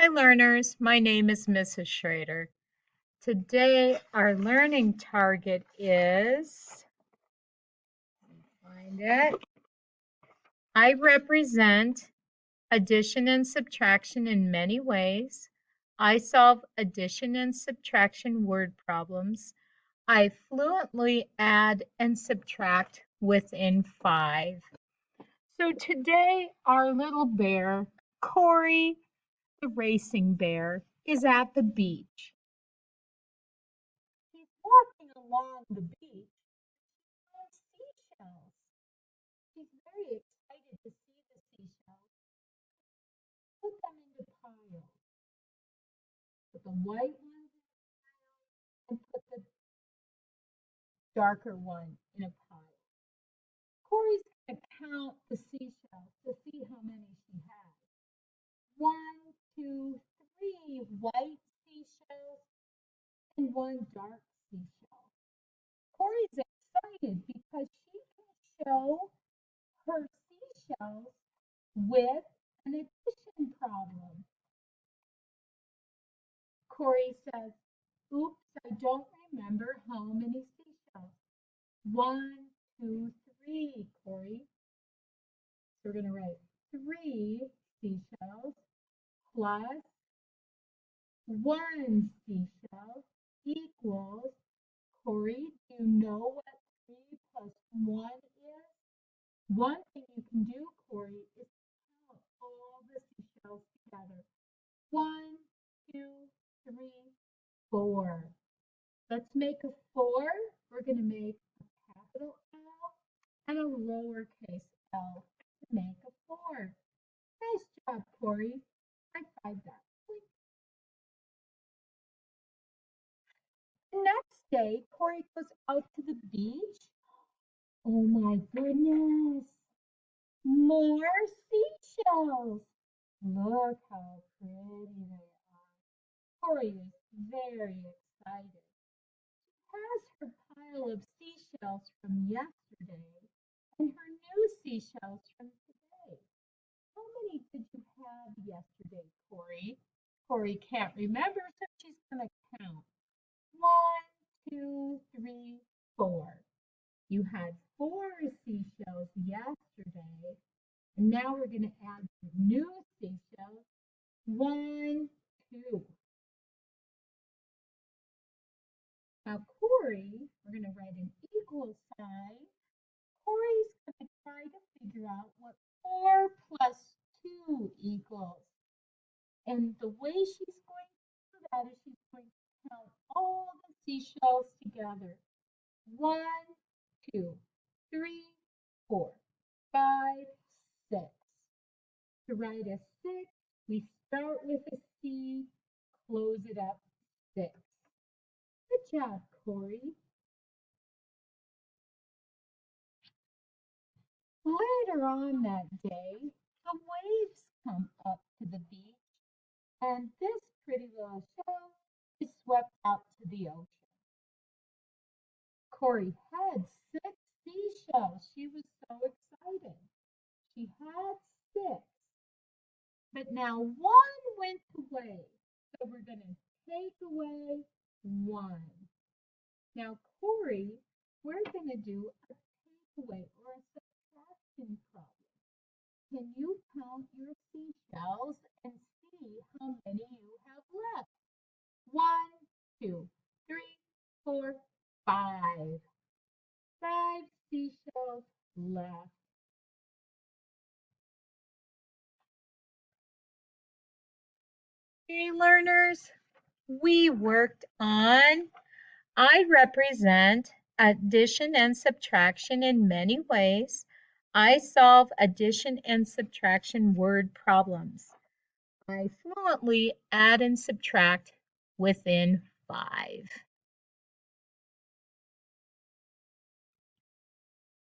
Hi learners, my name is Mrs. Schrader. Today our learning target is, find it, I represent addition and subtraction in many ways. I solve addition and subtraction word problems. I fluently add and subtract within 5. So today our little bear, Corey, the racing bear, is at the beach. He's walking along the beach and seashells. He's very excited to see the seashells. Put them into piles. Put the white ones in a pile and put the darker one in a pile. Corey's going to count the seashells to see how many she has. 1, 2, 3 white seashells and 1 dark seashell. Corey's excited because she can show her seashells with an addition problem. Corey says, oops, I don't remember how many seashells. 1, 2, 3, Corey. So we're going to write 3 seashells plus 1 seashell equals, Corey, do you know what 3 plus 1 is? One thing you can do, Corey, is count all the seashells together. 1, 2, 3, 4. Let's make a 4. We're going to make a capital L and a lowercase l to make a 4. Nice job, Corey. High five that. The next day, Corey goes out to the beach. Oh my goodness. More seashells. Look how pretty they are. Corey is very excited. She has her pile of seashells from yesterday and her new seashells from today. How many did you have yesterday, Corey? Corey can't remember, so she's going to count. 1, 2, 3, 4. You had 4 seashells yesterday, and now we're going to add the new seashells. 1, 2. Now, Corey, we're going to write an equal sign. Corey's going to try to figure out what 4 plus 2 equals. And the way she's going to do that is she's going to count all the seashells together. 1, 2, 3, 4, 5, 6. To write a 6, we start with a C, close it up 6. Good job, Corey. Later on that day, the waves come up to the beach, and this pretty little shell is swept out to the ocean. Corey had 6 seashells. She was so excited. She had 6, but now 1 went away. So we're going to take away 1. Now, Corey, we're going to do a takeaway or a subtraction problem. Can you count your seashells and see how many you have left? 1, 2, 3, 4, 5. 5 seashells left. Hey learners, we worked on I represent addition and subtraction in many ways. I solve addition and subtraction word problems. I fluently add and subtract within 5.